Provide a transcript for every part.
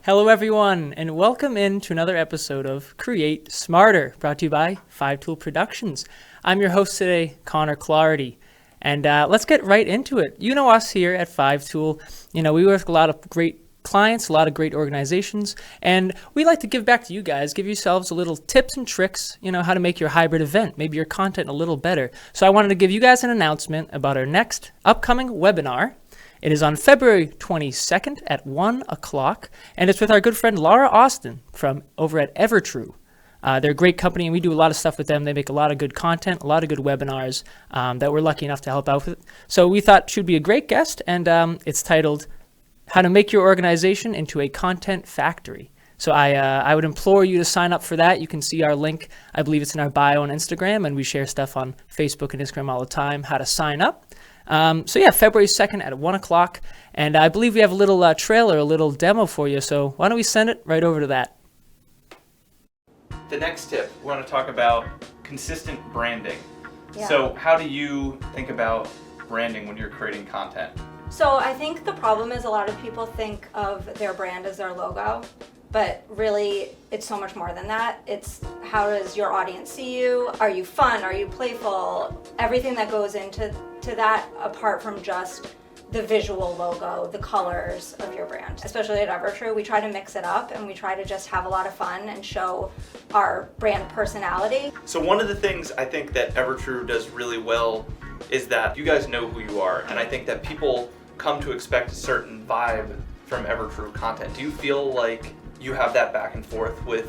Hello, everyone, and welcome in to another episode of Create Smarter, brought to you by 5 Tool Productions. I'm your host today, Connor Clardy, and let's get right into it. You know us here at 5 Tool. We work with a lot of great clients, a lot of great organizations, and we like to give back to you guys, give yourselves a little tips and tricks, how to make your hybrid event, maybe your content a little better. So I wanted to give you guys an announcement about our next upcoming webinar. It is on February 22nd at 1 o'clock, and it's with our good friend Laura Austin from over at Evertrue. They're a great company, and we do a lot of stuff with them. They make a lot of good content, a lot of good webinars that we're lucky enough to help out with. So we thought she'd be a great guest, and it's titled, How to Make Your Organization into a Content Factory. So I would implore you to sign up for that. You can see our link. I believe it's in our bio on Instagram, and we share stuff on Facebook and Instagram all the time, how to sign up. February 2nd at 1 o'clock, and I believe we have a little trailer, a little demo for you, so why don't we send it right over to that. The next tip, we want to talk about consistent branding. Yeah. So how do you think about branding when you're creating content? So I think the problem is a lot of people think of their brand as their logo, but really it's so much more than that. It's how does your audience see you? Are you fun? Are you playful? Everything that goes into that, apart from just the visual logo, the colors of your brand. Especially at Evertrue, we try to mix it up and we try to just have a lot of fun and show our brand personality. So one of the things I think that Evertrue does really well is that you guys know who you are, and I think that people come to expect a certain vibe from Evertrue content. Do you feel like you have that back and forth with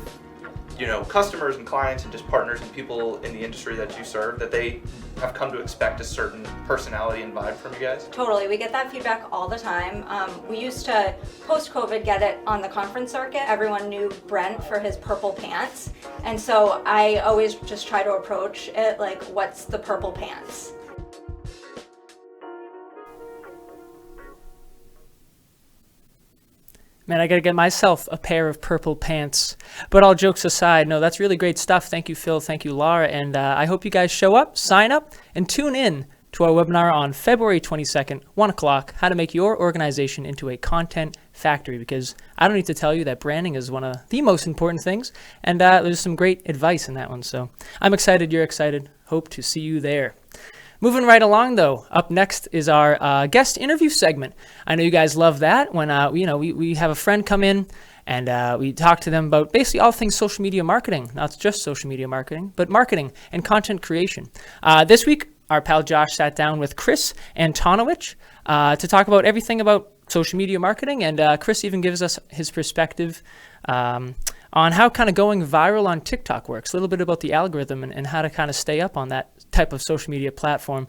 customers and clients and just partners and people in the industry that you serve, that they have come to expect a certain personality and vibe from you guys? Totally, we get that feedback all the time. We used to, post-COVID, get it on the conference circuit. Everyone knew Brent for his purple pants. And so I always just try to approach it like, what's the purple pants? Man, I gotta get myself a pair of purple pants. But all jokes aside, no, that's really great stuff. Thank you, Phil. Thank you, Laura. And I hope you guys show up, sign up, and tune in to our webinar on February 22nd, 1 o'clock, how to make your organization into a content factory. Because I don't need to tell you that branding is one of the most important things. And there's some great advice in that one. So I'm excited. You're excited. Hope to see you there. Moving right along, though, up next is our guest interview segment. I know you guys love that when we have a friend come in and we talk to them about basically all things social media marketing, not just social media marketing, but marketing and content creation. This week, our pal Josh sat down with Chris Antonowich to talk about everything about social media marketing, and Chris even gives us his perspective on how kind of going viral on TikTok works, a little bit about the algorithm and how to kind of stay up on that type of social media platform.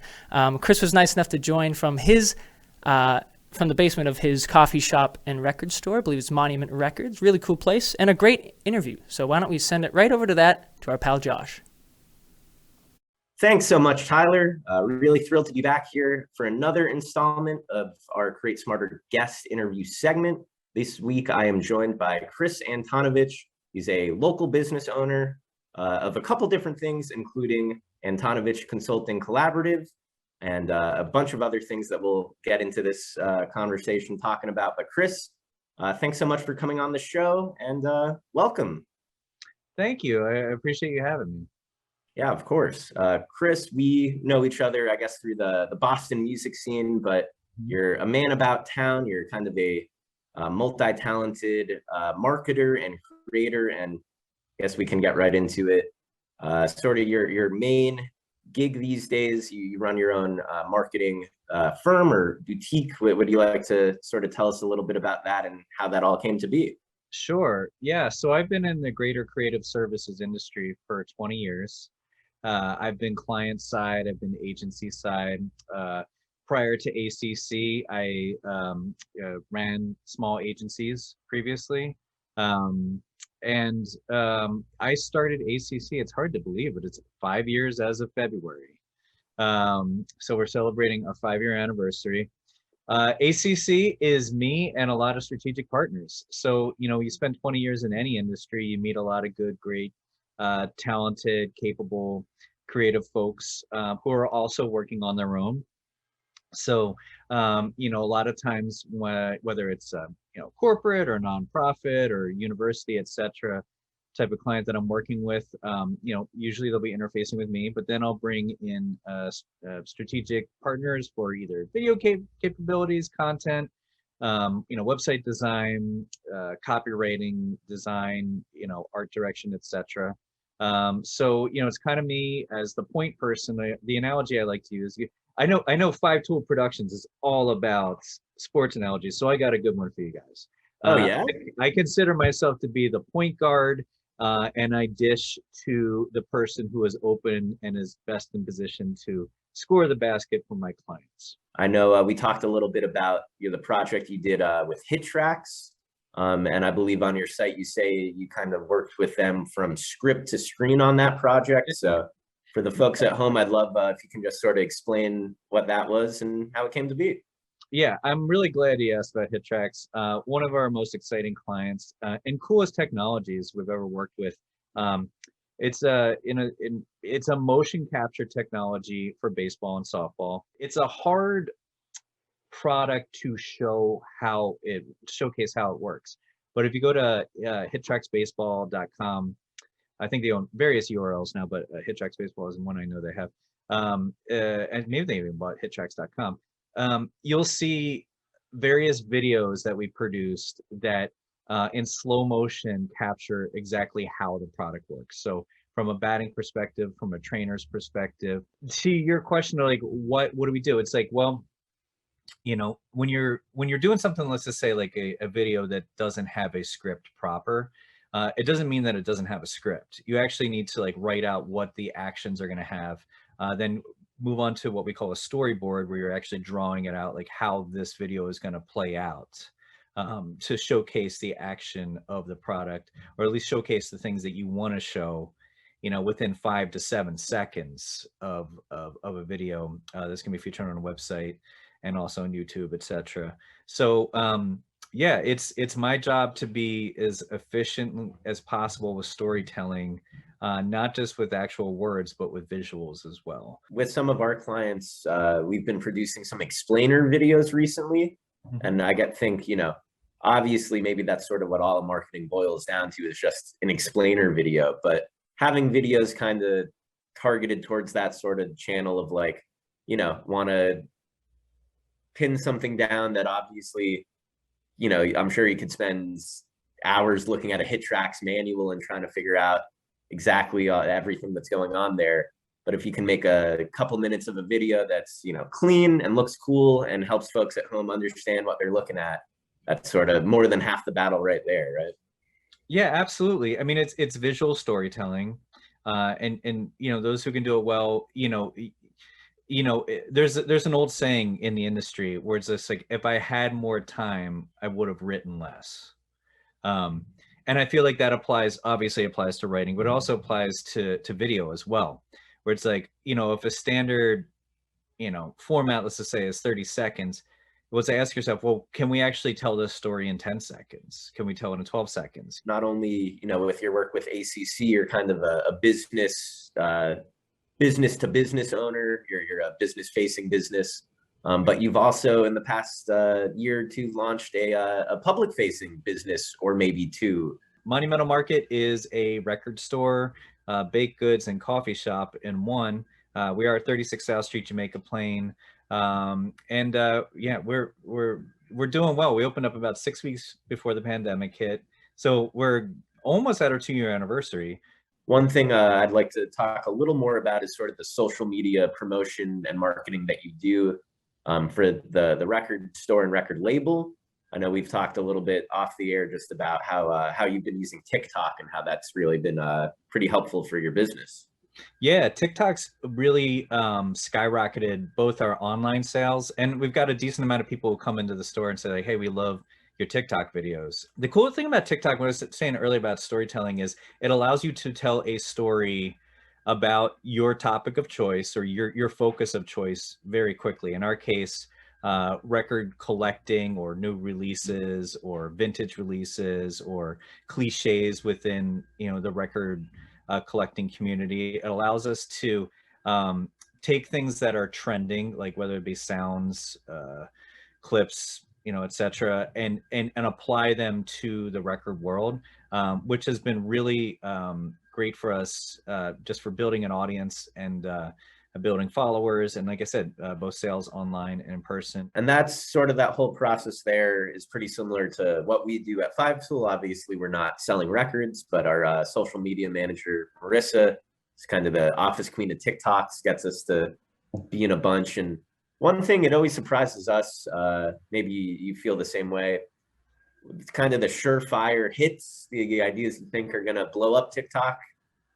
Chris was nice enough to join from from the basement of his coffee shop and record store. I believe it's Monument Records. Really cool place and a great interview. So why don't we send it right over to that, to our pal Josh. Thanks so much, Tyler. Really thrilled to be back here for another installment of our Create Smarter guest interview segment. This week, I am joined by Chris Antonovich. He's a local business owner of a couple different things, including Antonovich Consulting Collaborative and a bunch of other things that we'll get into this conversation talking about. But Chris, thanks so much for coming on the show, and welcome. Thank you. I appreciate you having me. Yeah, of course. Chris, we know each other, I guess, through the Boston music scene, but you're a man about town. You're kind of a multi-talented marketer and creator, and I guess we can get right into it. Sort of your main gig these days, you run your own marketing firm or boutique. Would you like to sort of tell us a little bit about that and how that all came to be? Sure. Yeah. So I've been in the greater creative services industry for 20 years. I've been client side, I've been agency side. Prior to ACC, I ran small agencies previously. I started ACC, it's hard to believe, but it's 5 years as of February. So we're celebrating a 5-year anniversary. ACC is me and a lot of strategic partners. So, you spend 20 years in any industry, you meet a lot of good, great, talented, capable, creative folks who are also working on their own. So You know, a lot of times whether it's you know, corporate or nonprofit or university, etc., type of client that I'm working with, you know, usually they'll be interfacing with me, but then I'll bring in strategic partners for either video capabilities, content, you know, website design, copywriting, design, you know, art direction, etc. So, you know, it's kind of me as the point person. The analogy I like to use, I know Five Tool Productions is all about sports analogies, so I got a good one for you guys. Oh yeah. I consider myself to be the point guard, and I dish to the person who is open and is best in position to score the basket for my clients. I know we talked a little bit about the project you did with HitTracks, and I believe on your site you say you kind of worked with them from script to screen on that project. So for the folks at home, I'd love if you can just sort of explain what that was and how it came to be. Yeah, I'm really glad you asked about HitTracks. One of our most exciting clients and coolest technologies we've ever worked with. It's it's a motion capture technology for baseball and softball. It's a hard product to showcase how it works. But if you go to hittracksbaseball.com, I think they own various URLs now, but HitTracks Baseball is one I know they have. And maybe they even bought hittracks.com. You'll see various videos that we produced that in slow motion capture exactly how the product works. So from a batting perspective, from a trainer's perspective, to your question, like what do we do? It's like, well, you know, when you're doing something, let's just say like a video that doesn't have a script proper, it doesn't mean that it doesn't have a script. You actually need to like write out what the actions are going to have, then move on to what we call a storyboard, where you're actually drawing it out, like how this video is going to play out, to showcase the action of the product, or at least showcase the things that you want to show, you know, within 5 to 7 seconds of a video that's going to be featured on a website and also on YouTube, etc. So yeah, it's my job to be as efficient as possible with storytelling, not just with actual words, but with visuals as well. With some of our clients, we've been producing some explainer videos recently, and I think, you know, obviously maybe that's sort of what all marketing boils down to, is just an explainer video, but having videos kind of targeted towards that sort of channel of like, you know, want to pin something down that obviously, you know, I'm sure you could spend hours looking at a HitTracks manual and trying to figure out exactly everything that's going on there. But if you can make a couple minutes of a video that's, you know, clean and looks cool and helps folks at home understand what they're looking at, that's sort of more than half the battle right there, right? Yeah, absolutely. I mean, it's visual storytelling, and you know, those who can do it well, there's an old saying in the industry where it's just like, if I had more time, I would have written less. And I feel like that obviously applies to writing, but it also applies to video as well, where it's like, you know, if a standard, you know, format, let's just say, is 30 seconds, well, to ask yourself, well, can we actually tell this story in 10 seconds? Can we tell it in 12 seconds? Not only, you know, with your work with ACC, you're kind of a business to business owner, you're a business facing business, but you've also in the past year or two launched a public facing business, or maybe two. Monumental Market is a record store, baked goods, and coffee shop in one. We are at 36 South Street, Jamaica Plain. Yeah, we're doing well. We opened up about 6 weeks before the pandemic hit, so we're almost at our 2-year anniversary. One thing I'd like to talk a little more about is sort of the social media promotion and marketing that you do for the record store and record label. I know we've talked a little bit off the air just about how you've been using TikTok and how that's really been pretty helpful for your business. Yeah, TikTok's really skyrocketed both our online sales, and we've got a decent amount of people who come into the store and say, like, hey, we love your TikTok videos. The cool thing about TikTok, what I was saying earlier about storytelling, is it allows you to tell a story about your topic of choice or your focus of choice very quickly. In our case, record collecting, or new releases, or vintage releases, or cliches within, you know, the record collecting community. It allows us to take things that are trending, like whether it be sounds, clips, etc., and apply them to the record world, which has been really great for us, just for building an audience and building followers. And like I said, both sales online and in person. And that's sort of that whole process there is pretty similar to what we do at Five Tool. Obviously, we're not selling records, but our social media manager, Marissa, is kind of the office queen of TikToks, gets us to be in a bunch. And one thing, it always surprises us, maybe you feel the same way, it's kind of the surefire hits, the ideas you think are going to blow up TikTok.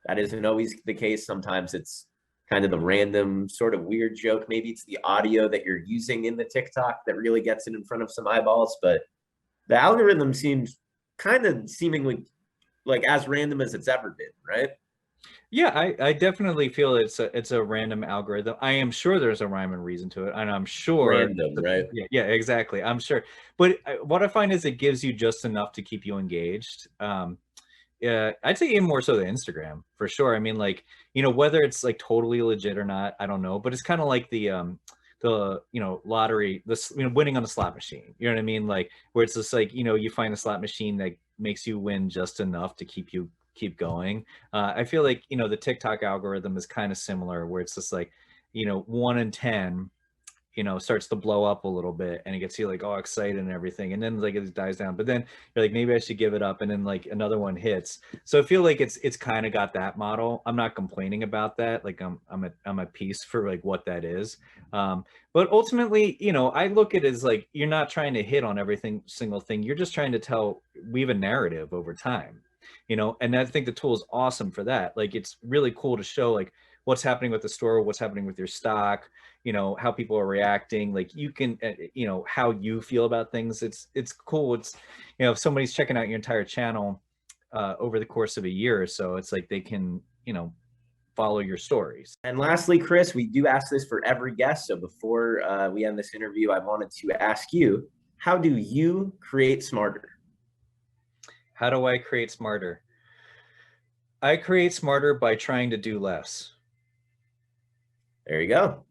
That isn't always the case. Sometimes it's kind of the random sort of weird joke. Maybe it's the audio that you're using in the TikTok that really gets it in front of some eyeballs. But the algorithm seems kind of seemingly like as random as it's ever been, right? Yeah, I definitely feel it's a random algorithm. I am sure there's a rhyme and reason to it, and I'm sure Random, right? Yeah, exactly. I'm sure. But what I find is it gives you just enough to keep you engaged. I'd say even more so than Instagram, for sure. I mean, like, whether it's like totally legit or not, I don't know. But it's kind of like the lottery, winning on the slot machine. You know what I mean? Like, where it's just like, you find a slot machine that makes you win just enough to keep going. I feel like, the TikTok algorithm is kind of similar, where it's just like, 1 in 10, starts to blow up a little bit, and it gets you like all excited and everything, and then like it dies down, but then you're like, maybe I should give it up, and then like another one hits. So I feel like it's kind of got that model. I'm not complaining about that. Like I'm at peace for like what that is. But ultimately, I look at it as like, you're not trying to hit on single thing. You're just trying to weave a narrative over time, and I think the tool is awesome for that. Like, it's really cool to show like what's happening with the store, what's happening with your stock, how people are reacting, like you can, how you feel about things. It's cool. It's, if somebody's checking out your entire channel over the course of a year or so, it's like they can, follow your stories. And lastly, Chris, we do ask this for every guest. So before we end this interview, I wanted to ask you, how do you create smarter? How do I create smarter? I create smarter by trying to do less. There you go.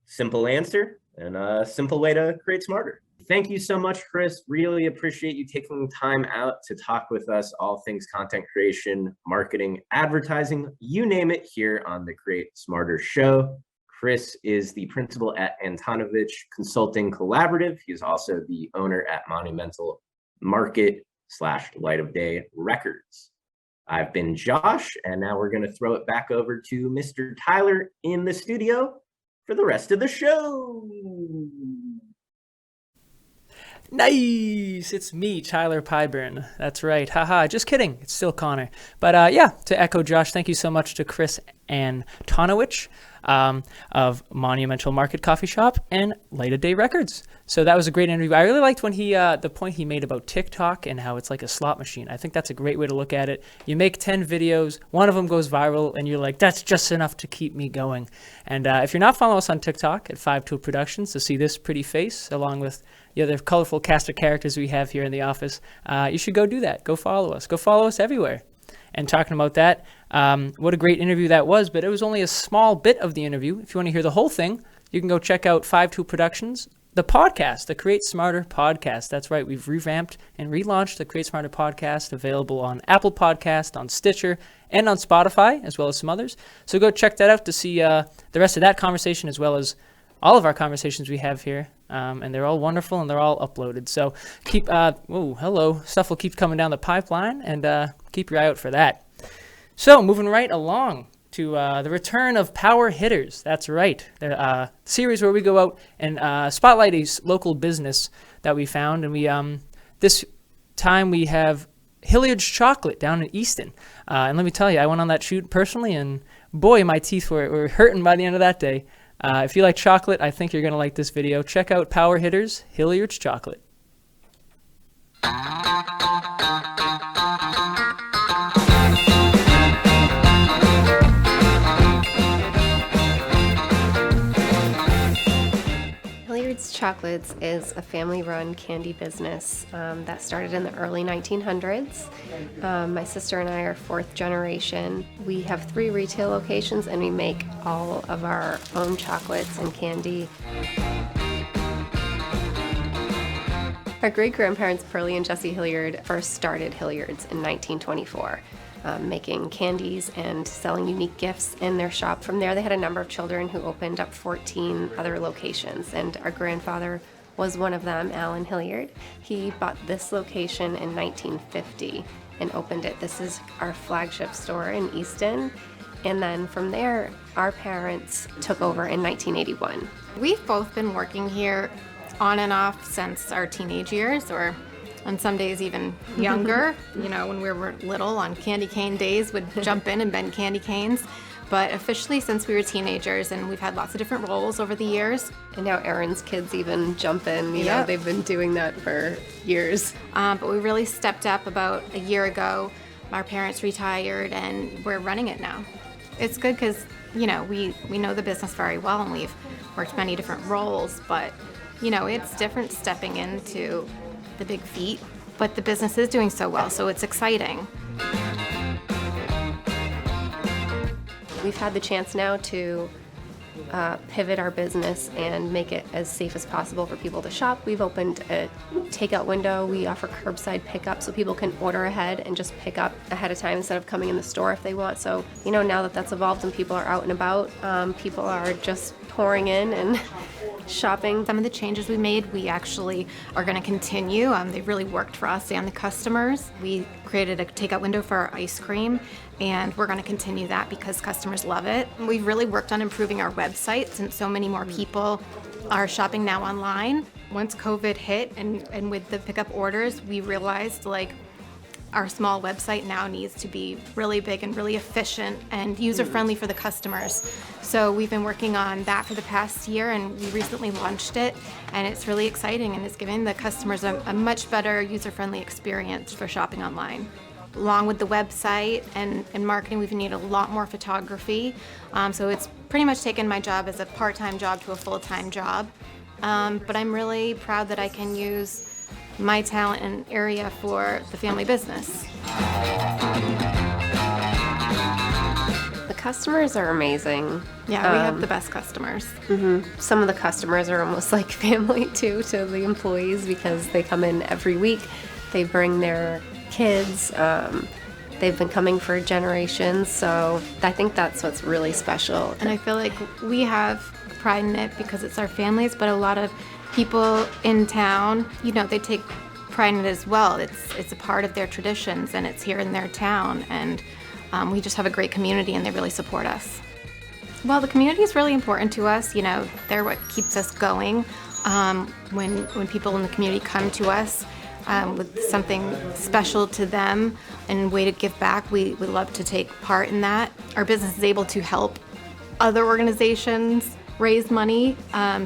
Simple answer and a simple way to create smarter. Thank you so much, Chris. Really appreciate you taking time out to talk with us, all things content creation, marketing, advertising, you name it, here on the Create Smarter show. Chris is the principal at Antonovic Consulting Collaborative. He is also the owner at Monumental Market / Light of Day Records. I've been Josh, and now we're going to throw it back over to Mr. Tyler in the studio for the rest of the show. Nice! It's me, Tyler Pyburn. That's right. Haha, just kidding. It's still Connor. But yeah, to echo Josh, thank you so much to Chris Antonowich of Monumental Market Coffee Shop and Light of Day Records. So that was a great interview. I really liked when he the point he made about TikTok and how it's like a slot machine. I think that's a great way to look at it. You make 10 videos, one of them goes viral, and you're like, that's just enough to keep me going. And if you're not following us on TikTok at 5 Tool Productions to see this pretty face along with the other colorful cast of characters we have here in the office, you should go do that. Go follow us. Go follow us everywhere. And talking about that, what a great interview that was, but it was only a small bit of the interview. If you want to hear the whole thing, you can go check out 5 Tool Productions, the podcast, the Create Smarter podcast. That's right, we've revamped and relaunched the Create Smarter podcast, available on Apple Podcast, on Stitcher, and on Spotify, as well as some others. So go check that out to see the rest of that conversation, as well as all of our conversations we have here. And they're all wonderful, and they're all uploaded. So keep, hello, stuff will keep coming down the pipeline, and keep your eye out for that. So moving right along to the return of Power Hitters. That's right, the series where we go out and spotlight a local business that we found, and we this time we have Hilliard's Chocolate down in Easton. And let me tell you, I went on that shoot personally, and boy, my teeth were hurting by the end of that day. If you like chocolate, I think you're going to like this video. Check out Power Hitters, Hilliard's Chocolate. Hilliard's Chocolates is a family-run candy business that started in the early 1900s. My sister and I are fourth generation. We have 3 retail locations and we make all of our own chocolates and candy. Our great-grandparents, Pearlie and Jesse Hilliard, first started Hilliard's in 1924. Making candies and selling unique gifts in their shop. From there, they had a number of children who opened up 14 other locations, and our grandfather was one of them, Alan Hilliard. He bought this location in 1950 and opened it. This is our flagship store in Easton, and then from there, our parents took over in 1981. We've both been working here on and off since our teenage years, or on some days even younger. You know, when we were little, on candy cane days, would jump in and bend candy canes. But officially since we were teenagers, and we've had lots of different roles over the years. And now Erin's kids even jump in, you know, they've been doing that for years. But we really stepped up about a year ago. Our parents retired and we're running it now. It's good because, you know, we know the business very well and we've worked many different roles, but, you know, it's different stepping into the big feat, but the business is doing so well, so it's exciting. We've had the chance now to pivot our business and make it as safe as possible for people to shop. We've opened a takeout window. We offer curbside pickup so people can order ahead and just pick up ahead of time instead of coming in the store if they want. So, you know, now that that's evolved and people are out and about, people are just pouring in and shopping. Some of the changes we made, we actually are going to continue. They really worked for us and the customers. We created a takeout window for our ice cream, and we're going to continue that because customers love it. We've really worked on improving our website since so many more people are shopping now online. Once COVID hit and with the pickup orders, we realized like our small website now needs to be really big and really efficient and user-friendly for the customers. So we've been working on that for the past year, and we recently launched it, and it's really exciting and it's giving the customers a much better user-friendly experience for shopping online. Along with the website and marketing, we've needed a lot more photography. So it's pretty much taken my job as a part-time job to a full-time job. But I'm really proud that I can use my talent and area for the family business. The customers are amazing. Yeah, we have the best customers. Some of the customers are almost like family too to the employees because they come in every week. They bring their kids. They've been coming for generations, so I think that's what's really special. And I feel like we have pride in it because it's our families, but a lot of people in town, you know, they take pride in it as well. It's a part of their traditions and it's here in their town, and we just have a great community and they really support us. Well, the community is really important to us. You know, they're what keeps us going. When people in the community come to us with something special to them and a way to give back, we would love to take part in that. Our business is able to help other organizations raise money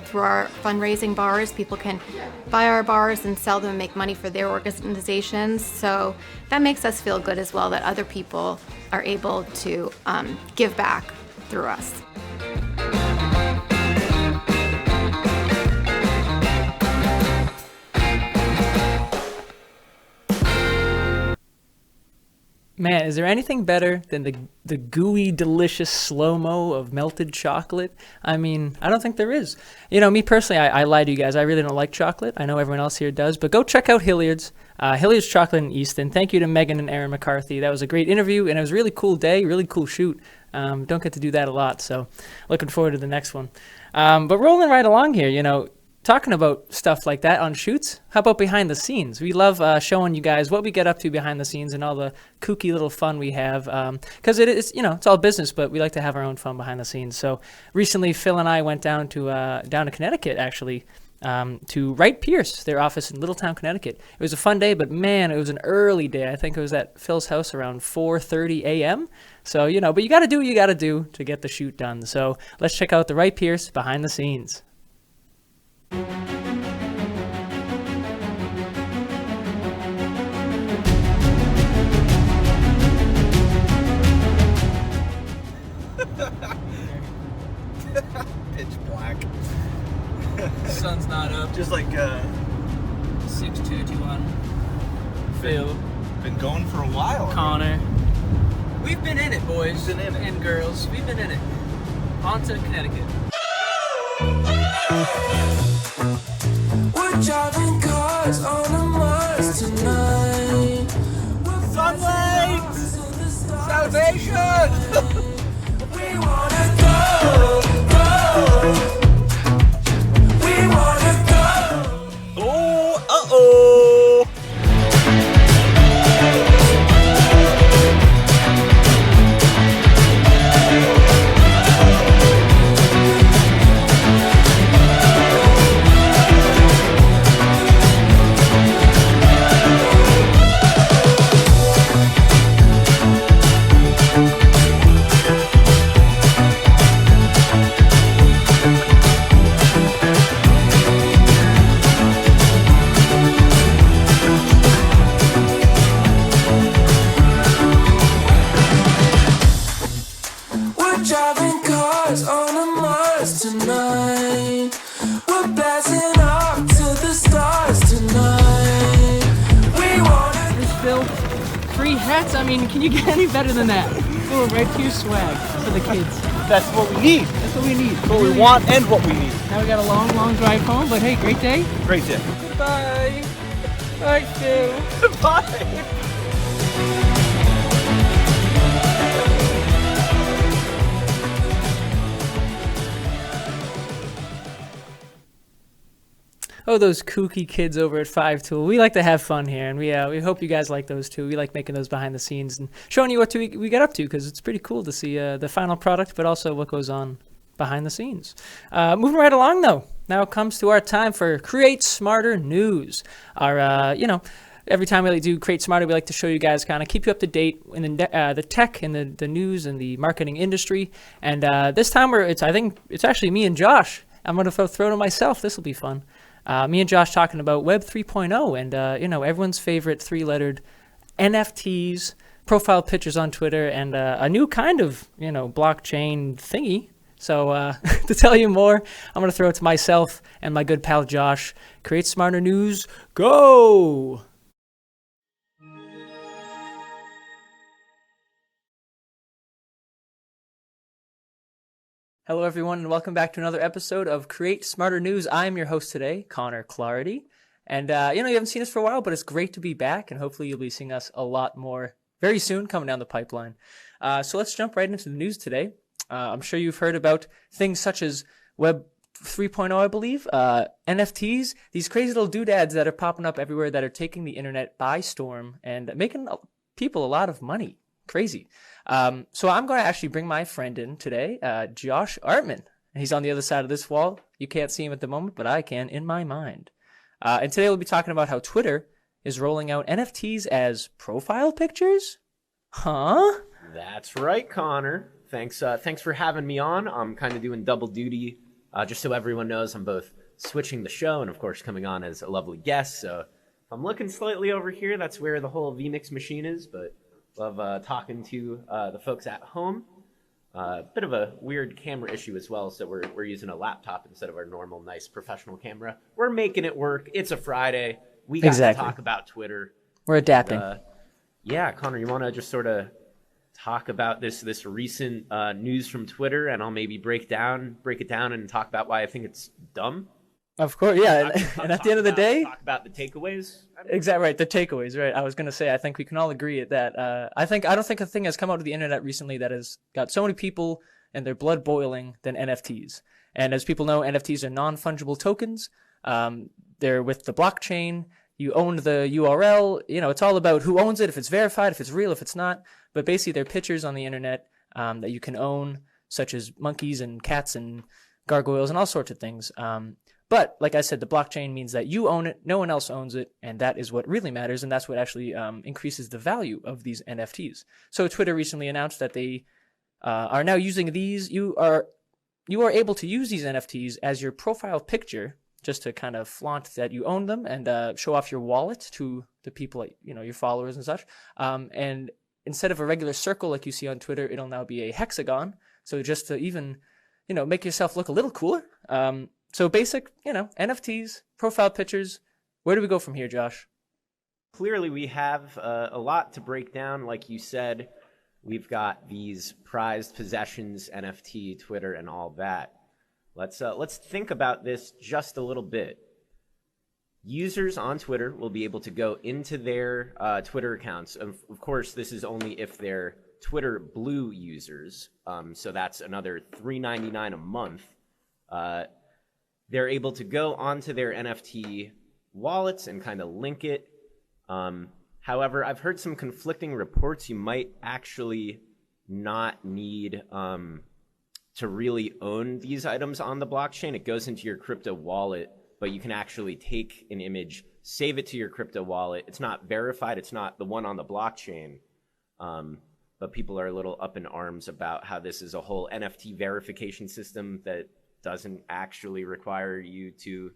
through our fundraising bars. People can buy our bars and sell them and make money for their organizations. So that makes us feel good as well that other people are able to give back through us. Man, is there anything better than the gooey, delicious slow-mo of melted chocolate? I mean, I don't think there is. You know, me personally, I lie to you guys. I really don't like chocolate. I know everyone else here does. But go check out Hilliard's. Hilliard's Chocolate in Easton. Thank you to Megan and Aaron McCarthy. That was a great interview, and it was a really cool day, really cool shoot. Don't get to do that a lot, so looking forward to the next one. But rolling right along here, you know, talking about stuff like that on shoots, how about behind the scenes? We love showing you guys what we get up to behind the scenes and all the kooky little fun we have. Because it is, you know, it's all business, but we like to have our own fun behind the scenes. So recently, Phil and I went down to Connecticut, actually, to Wright-Pierce, their office in Littletown, Connecticut. It was a fun day, but man, it was an early day. I think it was at Phil's house around 4:30 a.m. So, you know, but you got to do what you got to do to get the shoot done. So let's check out the Wright-Pierce behind the scenes. Pitch black. Sun's not up. Phil. Been going for a while. Connor. We've been in it, boys. Been in it. And girls. We've been in it. On to Connecticut. We're driving cars on a Mars tonight. Sunlight! Salvation! We wanna go, go. We wanna go. Oh, uh-oh! We're driving cars on a Mars tonight. We're blasting off to the stars tonight. We wanna There's Phil. Free hats? I mean, can you get any better than that? Oh, Wright-Pierce swag for the kids. That's what we need. That's what we need. What we want and what we need. Now we got a long, long drive home, but hey, great day. Great day. Goodbye. Bye, Phil. Bye. Oh, those kooky kids over at 5 Tool. We like to have fun here, and we hope you guys like those too. We like making those behind the scenes and showing you what we get up to, because it's pretty cool to see the final product, but also what goes on behind the scenes. Moving right along, though. Now it comes to our time for Create Smarter News. Our, every time we do Create Smarter, we like to show you guys, kind of keep you up to date in the tech and the news and the marketing industry. And this time I think it's actually me and Josh. I'm going to throw to myself. This will be fun. Me and Josh talking about Web 3.0 and, everyone's favorite three-lettered NFTs, profile pictures on Twitter, and a new kind of, blockchain thingy. So to tell you more, I'm going to throw it to myself and my good pal Josh. Create Smarter News, go! Hello, everyone, and welcome back to another episode of Create Smarter News. I'm your host today, Connor Clarity. And, you haven't seen us for a while, but it's great to be back, and hopefully you'll be seeing us a lot more very soon coming down the pipeline. So let's jump right into the news today. I'm sure you've heard about things such as Web 3.0, I believe, NFTs, these crazy little doodads that are popping up everywhere that are taking the internet by storm and making people a lot of money. Crazy. So I'm going to actually bring my friend in today, Josh Artman. He's on the other side of this wall. You can't see him at the moment, but I can in my mind. And today we'll be talking about how Twitter is rolling out NFTs as profile pictures? Huh? That's right, Connor. Thanks for having me on. I'm kind of doing double duty. Just so everyone knows, I'm both switching the show and, of course, coming on as a lovely guest. So if I'm looking slightly over here, that's where the whole VMix machine is, but love talking to the folks at home. Bit of a weird camera issue as well, so we're using a laptop instead of our normal, nice professional camera. We're making it work. It's a Friday. We got to talk about Twitter. We're adapting. Yeah, Connor, you want to just sort of talk about this recent news from Twitter, and I'll maybe break it down and talk about why I think it's dumb? Of course, yeah. And at the end of the day, talk about the takeaways. Exactly right, the takeaways, right? I was gonna say, I think we can all agree at that. I don't think a thing has come out of the internet recently that has got so many people and their blood boiling than NFTs. And as people know, NFTs are non-fungible tokens. They're with the blockchain. You own the URL. It's all about who owns it, if it's verified, if it's real, if it's not. But basically, they're pictures on the internet that you can own, such as monkeys and cats and gargoyles and all sorts of things. But like I said, the blockchain means that you own it, no one else owns it, and that is what really matters, and that's what actually increases the value of these NFTs. So Twitter recently announced that they are now using these. You are able to use these NFTs as your profile picture, just to kind of flaunt that you own them and show off your wallet to the people, your followers and such. And instead of a regular circle like you see on Twitter, it'll now be a hexagon. So just to even, make yourself look a little cooler. So basic, NFTs, profile pictures. Where do we go from here, Josh? Clearly, we have a lot to break down. Like you said, we've got these prized possessions, NFT, Twitter, and all that. Let's think about this just a little bit. Users on Twitter will be able to go into their Twitter accounts. Of course, this is only if they're Twitter Blue users. So that's another $3.99 a month. They're able to go onto their NFT wallets and kind of link it. However, I've heard some conflicting reports. You might actually not need to really own these items on the blockchain. It goes into your crypto wallet, but you can actually take an image, save it to your crypto wallet. It's not verified. It's not the one on the blockchain. But people are a little up in arms about how this is a whole NFT verification system that doesn't actually require you to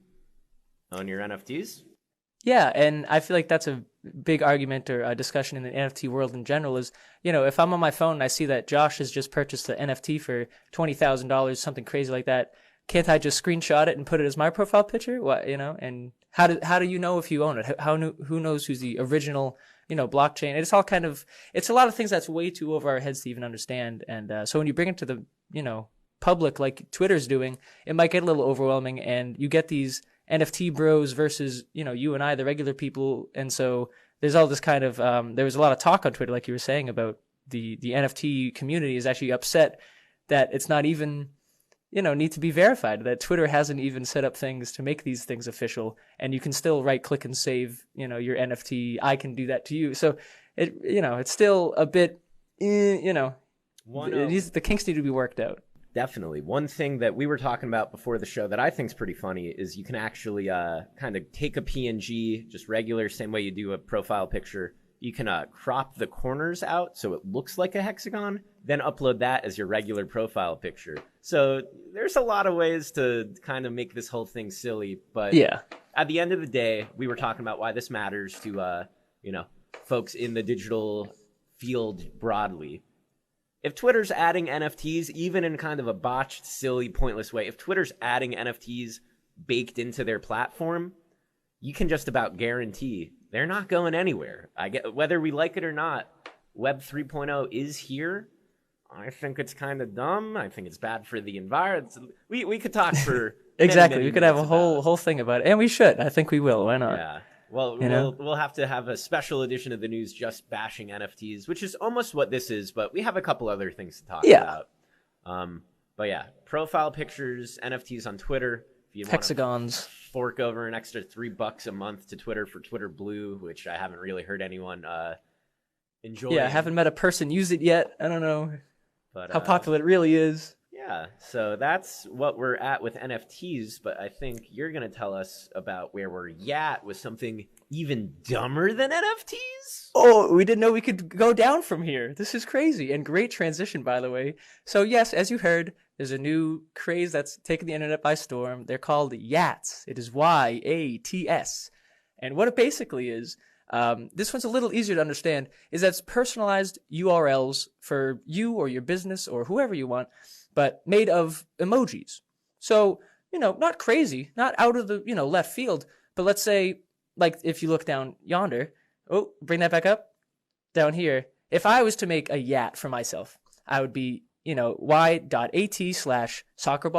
own your NFTs. Yeah, and I feel like that's a big argument or a discussion in the NFT world in general is, if I'm on my phone and I see that Josh has just purchased an NFT for $20,000, something crazy like that, can't I just screenshot it and put it as my profile picture? What, and how do you know if you own it? Who knows who's the original, blockchain? It's all it's a lot of things that's way too over our heads to even understand. And so when you bring it to the, public like Twitter's doing, it might get a little overwhelming, and you get these NFT bros versus, you and I, the regular people. And so there's all this kind of, there was a lot of talk on Twitter, like you were saying, about the NFT community is actually upset that it's not even, need to be verified, that Twitter hasn't even set up things to make these things official, and you can still right click and save, your NFT. I can do that to you. So it's still a bit, the kinks need to be worked out. Definitely. One thing that we were talking about before the show that I think is pretty funny is you can actually kind of take a PNG, just regular, same way you do a profile picture. You can crop the corners out so it looks like a hexagon, then upload that as your regular profile picture. So there's a lot of ways to kind of make this whole thing silly. But yeah, at the end of the day, we were talking about why this matters to, folks in the digital field broadly. If Twitter's adding NFTs, even in kind of a botched, silly, pointless way, if Twitter's adding NFTs baked into their platform, you can just about guarantee they're not going anywhere. Whether we like it or not, Web 3.0 is here. I think it's kind of dumb. I think it's bad for the environment. We could talk for exactly. many We could have a minutes whole thing about it, and we should. I think we will. Why not? Yeah. Well, we'll have to have a special edition of the news just bashing NFTs, which is almost what this is, but we have a couple other things to talk about. But yeah, profile pictures, NFTs on Twitter. If you hexagons, fork over an extra $3 a month to Twitter for Twitter Blue, which I haven't really heard anyone enjoy. Yeah, I haven't met a person use it yet. I don't know how popular it really is. Yeah, so that's what we're at with NFTs, but I think you're going to tell us about where we're at with something even dumber than NFTs? Oh, we didn't know we could go down from here. This is crazy, and great transition, by the way. So yes, as you heard, there's a new craze that's taken the internet by storm. They're called YATs. It is YATS. And what it basically is, this one's a little easier to understand, is that it's personalized URLs for you or your business or whoever you want, but made of emojis. So, not crazy, not out of the, left field, but let's say, like if you look down yonder, bring that back up, down here. If I was to make a YAT for myself, I would be, y.at/soccer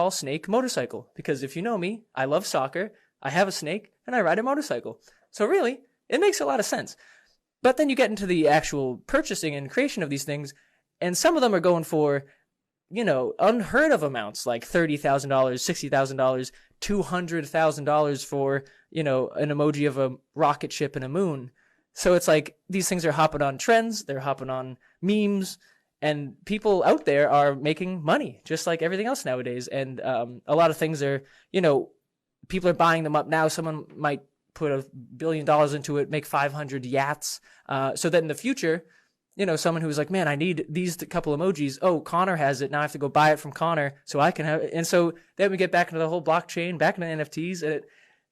snake motorcycle. Because if you know me, I love soccer, I have a snake, and I ride a motorcycle. So really, it makes a lot of sense. But then you get into the actual purchasing and creation of these things, and some of them are going for, unheard of amounts, like $30,000, $60,000, $200,000 for, an emoji of a rocket ship and a moon. So it's like these things are hopping on trends, they're hopping on memes, and people out there are making money, just like everything else nowadays. And a lot of things are, people are buying them up now. Someone might put $1 billion into it, make 500 YATs, so that in the future, someone who's like, man, I need these couple emojis. Oh, Connor has it. Now I have to go buy it from Connor so I can have it. And so then we get back into the whole blockchain, back into NFTs, and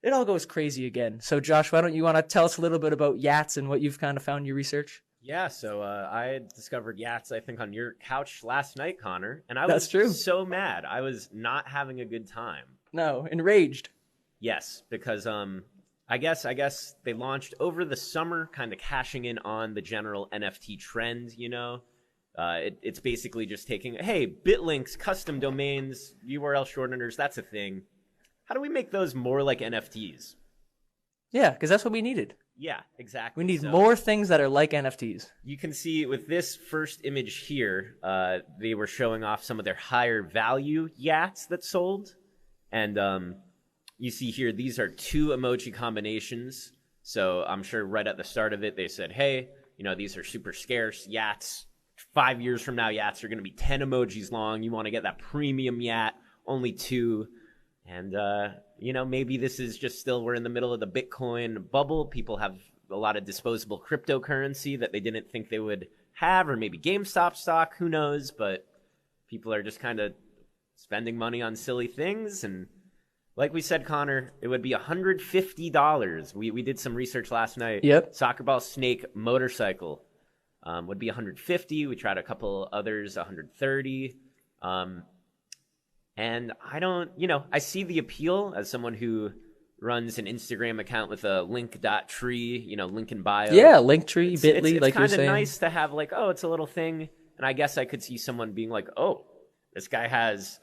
it all goes crazy again. So Josh, why don't you want to tell us a little bit about YATs and what you've kind of found in your research? Yeah, so I discovered YATs, I think, on your couch last night, Connor. And I was so mad. I was not having a good time. No, enraged. Yes, because I I guess they launched over the summer, kind of cashing in on the general NFT trend, you know. It's basically just taking, hey, bitlinks, custom domains, URL shorteners, that's a thing. How do we make those more like NFTs? Yeah, because that's what we needed. Yeah, exactly. We need more things that are like NFTs. You can see with this first image here, they were showing off some of their higher value yachts that sold. And you see here, these are 2 emoji combinations. So I'm sure right at the start of it, they said, hey, you know, these are super scarce yachts. 5 years from now, yachts are going to be 10 emojis long. You want to get that premium yacht, only 2. And, you know, maybe this is just still, we're in the middle of the Bitcoin bubble. People have a lot of disposable cryptocurrency that they didn't think they would have, or maybe GameStop stock, who knows? But people are just kind of spending money on silly things. And like we said, Connor, it would be $150. We did some research last night. Yep. Soccer ball snake motorcycle would be $150. We tried a couple others, $130. And I don't, you know, I see the appeal as someone who runs an Instagram account with a link.tree, you know, link in bio. Yeah, Linktree, Bitly, like you're saying. It's kind of nice to have like, oh, it's a little thing. And I guess I could see someone being like, oh, this guy has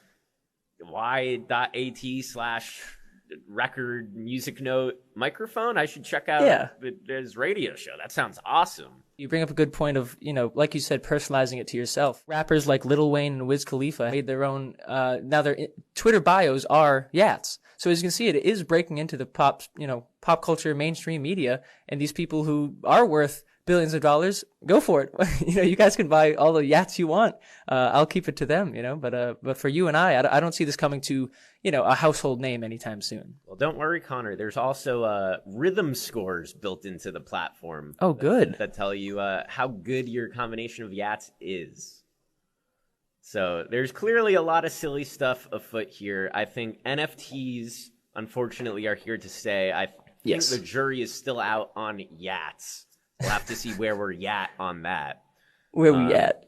y.at/record music note microphone. I should check out his radio show. That sounds awesome. You bring up a good point of, you know, like you said, personalizing it to yourself. Rappers like Lil Wayne and Wiz Khalifa made their own, now their Twitter bios are yachts. So as you can see, it is breaking into the pop culture, mainstream media, and these people who are worth billions of dollars, go for it. You know, you guys can buy all the yachts you want. I'll keep it to them, you know, but for you and I don't see this coming to, you know, a household name anytime soon. Well, don't worry, Connor. There's also rhythm scores built into the platform. Oh, good. That tell you how good your combination of yachts is. So there's clearly a lot of silly stuff afoot here. I think NFTs, unfortunately, are here to stay. I think the jury is still out on yachts. We'll have to see where we're at on that. Where we at?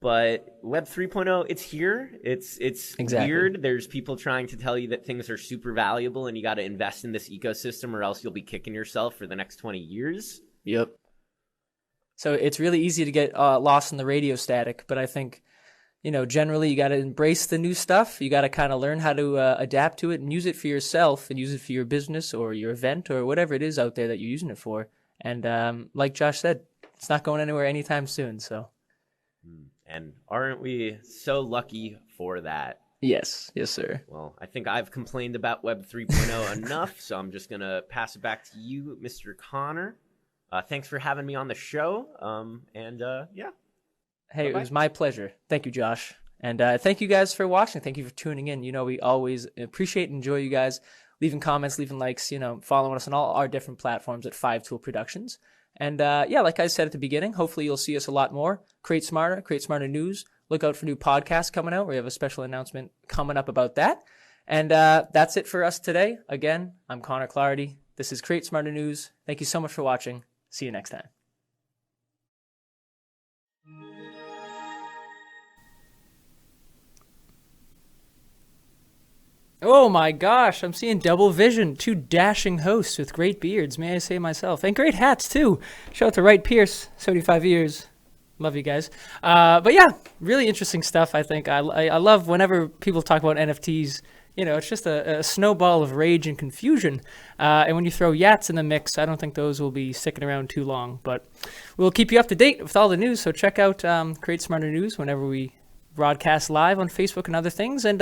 But Web 3.0, it's here. It's exactly weird. There's people trying to tell you that things are super valuable and you got to invest in this ecosystem or else you'll be kicking yourself for the next 20 years. Yep. So it's really easy to get lost in the radio static. But I think, you know, generally you got to embrace the new stuff. You got to kind of learn how to adapt to it and use it for yourself and use it for your business or your event or whatever it is out there that you're using it for. And like Josh said, it's not going anywhere anytime soon. So, and aren't we so lucky for that? Yes, sir. Well, I think I've complained about Web 3.0 enough, so I'm just gonna pass it back to you, Mr. Connor. Thanks for having me on the show. Yeah. Hey, Bye-bye. It was my pleasure. Thank you, Josh. And thank you guys for watching. Thank you for tuning in. You know, we always appreciate and enjoy you guys leaving comments, leaving likes, you know, following us on all our different platforms at 5 Tool Productions. And like I said at the beginning, hopefully you'll see us a lot more. Create Smarter News. Look out for new podcasts coming out. We have a special announcement coming up about that. And that's it for us today. Again, I'm Connor Clarity. This is Create Smarter News. Thank you so much for watching. See you next time. Oh my gosh, I'm seeing double vision. 2 dashing hosts with great beards, may I say myself. And great hats, too. Shout out to Wright-Pierce, 75 years. Love you guys. But yeah, really interesting stuff, I think. I love whenever people talk about NFTs. You know, it's just a snowball of rage and confusion. And when you throw yachts in the mix, I don't think those will be sticking around too long. But we'll keep you up to date with all the news. So check out Create Smarter News whenever we broadcast live on Facebook and other things. And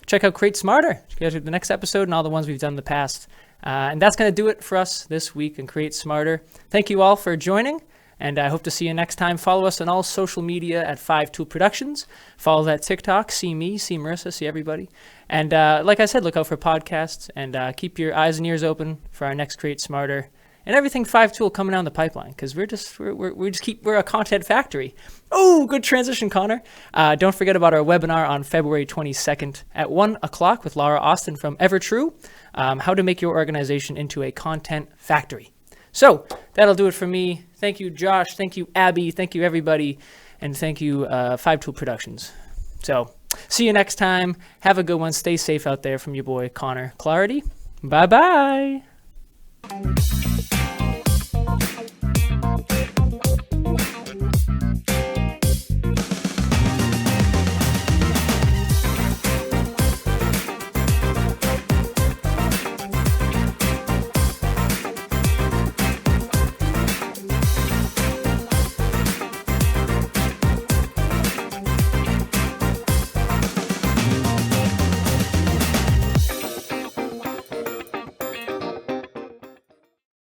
check out Create Smarter. Check out the next episode and all the ones we've done in the past. And that's going to do it for us this week in Create Smarter. Thank you all for joining. And I hope to see you next time. Follow us on all social media at 5 Tool Productions. Follow that TikTok. See me, see Marissa, see everybody. And like I said, look out for podcasts and keep your eyes and ears open for our next Create Smarter and everything 5 Tool coming down the pipeline, because we're a content factory. Oh, good transition, Connor. Don't forget about our webinar on February 22nd at 1 o'clock with Laura Austin from Evertrue, how to make your organization into a content factory. So that'll do it for me. Thank you, Josh. Thank you, Abby. Thank you, everybody. And thank you, 5 Tool Productions. So see you next time. Have a good one. Stay safe out there from your boy, Connor Clarity. Bye-bye.